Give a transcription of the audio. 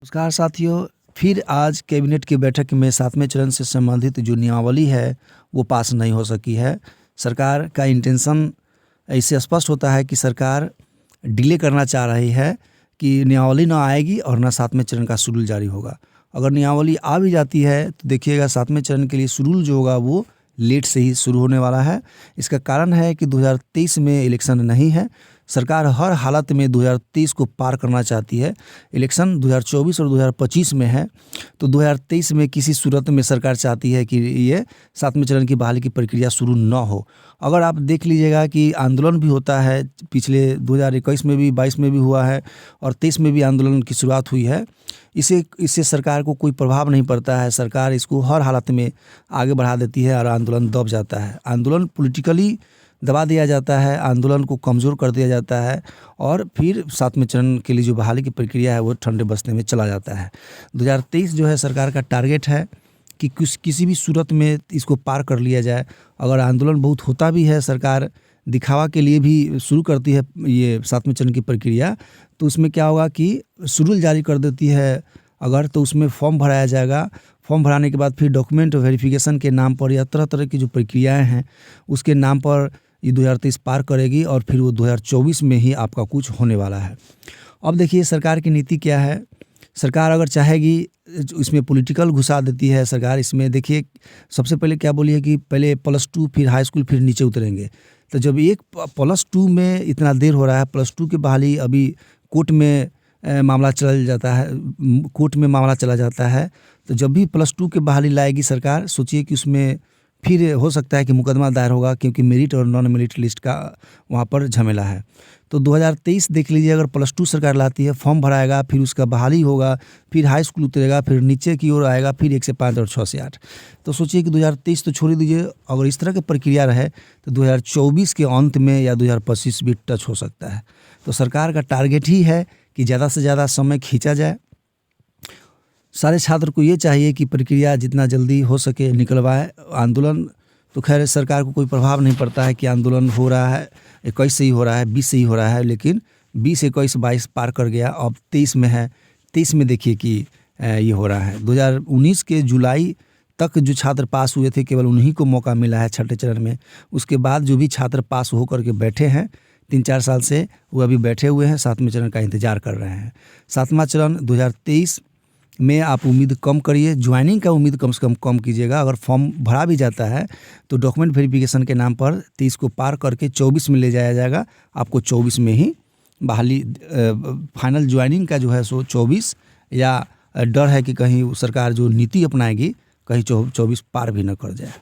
नमस्कार साथियों, फिर आज कैबिनेट की बैठक में 7वें चरण से संबंधित जो नियमावली है वो पास नहीं हो सकी है। सरकार का इंटेंशन इससे स्पष्ट होता है कि सरकार डिले करना चाह रही है कि नियमावली ना आएगी और ना 7वें चरण का शेड्यूल जारी होगा। अगर नियमावली आ भी जाती है तो देखिएगा 7वें चरण के लिए शेड्यूल जो होगा वो लेट से ही शुरू होने वाला है। इसका कारण है कि 2023 में इलेक्शन नहीं है। सरकार हर हालत में 2023 को पार करना चाहती है। इलेक्शन 2024 और 2025 में है, तो 2023 में किसी सूरत में सरकार चाहती है कि ये 7वें चरण की बहाली की प्रक्रिया शुरू न हो। अगर आप देख लीजिएगा कि आंदोलन भी होता है, पिछले 2021 में भी, 22 में भी हुआ है और 23 में भी आंदोलन की शुरुआत हुई है। इससे सरकार को कोई प्रभाव नहीं पड़ता है। सरकार इसको हर हालत में आगे बढ़ा देती है और आंदोलन दब जाता है। आंदोलन पॉलिटिकली दबा दिया जाता है, आंदोलन को कमज़ोर कर दिया जाता है और फिर 7वें चरण के लिए जो बहाली की प्रक्रिया है वो ठंडे बस्ते में चला जाता है। 2023 जो है सरकार का टारगेट है कि किसी भी सूरत में इसको पार कर लिया जाए। अगर आंदोलन बहुत होता भी है, सरकार दिखावा के लिए भी शुरू करती है ये 7वें चरण की प्रक्रिया, तो उसमें क्या होगा कि शेड्यूल जारी कर देती है अगर, तो उसमें फॉर्म भराया जाएगा। फॉर्म भराने के बाद फिर डॉक्यूमेंट वेरिफिकेशन के नाम पर या तरह तरह की जो प्रक्रियाएँ हैं उसके नाम पर ये 2023 पार करेगी और फिर वो 2024 में ही आपका कुछ होने वाला है। अब देखिए सरकार की नीति क्या है। सरकार अगर चाहेगी इसमें पॉलिटिकल घुसा देती है सरकार। इसमें देखिए सबसे पहले क्या बोली है कि पहले +2 फिर हाई स्कूल फिर नीचे उतरेंगे। तो जब एक +2 में इतना देर हो रहा है, +2 की बहाली अभी कोर्ट में मामला चल जाता है, कोर्ट में मामला चला जाता है, तो जब भी +2 की बहाली लाएगी सरकार, सोचिए कि उसमें फिर हो सकता है कि मुकदमा दायर होगा, क्योंकि मेरिट और नॉन मेरिट लिस्ट का वहाँ पर झमेला है। तो 2023 देख लीजिए, अगर +2 सरकार लाती है, फॉर्म भराएगा, फिर उसका बहाली होगा, फिर हाई स्कूल उतरेगा, फिर नीचे की ओर आएगा, फिर 1 से 5 और 6 से 8। तो सोचिए कि 2023 तो छोड़ ही दीजिए, अगर इस तरह की प्रक्रिया रहे तो 2024 के अंत में या 2025 भी टच हो सकता है। तो सरकार का टारगेट ही है कि ज़्यादा से ज़्यादा समय खींचा जाए। सारे छात्र को ये चाहिए कि प्रक्रिया जितना जल्दी हो सके निकलवाए। आंदोलन तो खैर सरकार को कोई प्रभाव नहीं पड़ता है कि आंदोलन हो रहा है 21 से ही हो रहा है, 20 से ही हो रहा है, लेकिन 20, 21, 22 पार कर गया, अब 23 में है। 23 में देखिए कि ये हो रहा है। 2019 के जुलाई तक जो छात्र पास हुए थे केवल उन्हीं को मौका मिला है छठे चरण में। उसके बाद जो भी छात्र पास होकर के बैठे हैं 3-4 साल से, वो अभी बैठे हुए हैं, 7वें चरण का इंतज़ार कर रहे हैं। 7वां चरण 2023 में आप उम्मीद कम करिए, ज्वाइनिंग का उम्मीद कम से कम कीजिएगा। अगर फॉर्म भरा भी जाता है तो डॉक्यूमेंट वेरिफिकेशन के नाम पर 23 को पार करके 24 में ले जाया जाएगा। आपको 24 में ही बहाली फाइनल ज्वाइनिंग का जो है सो 24, या डर है कि कहीं सरकार जो नीति अपनाएगी कहीं 24 पार भी न कर जाए।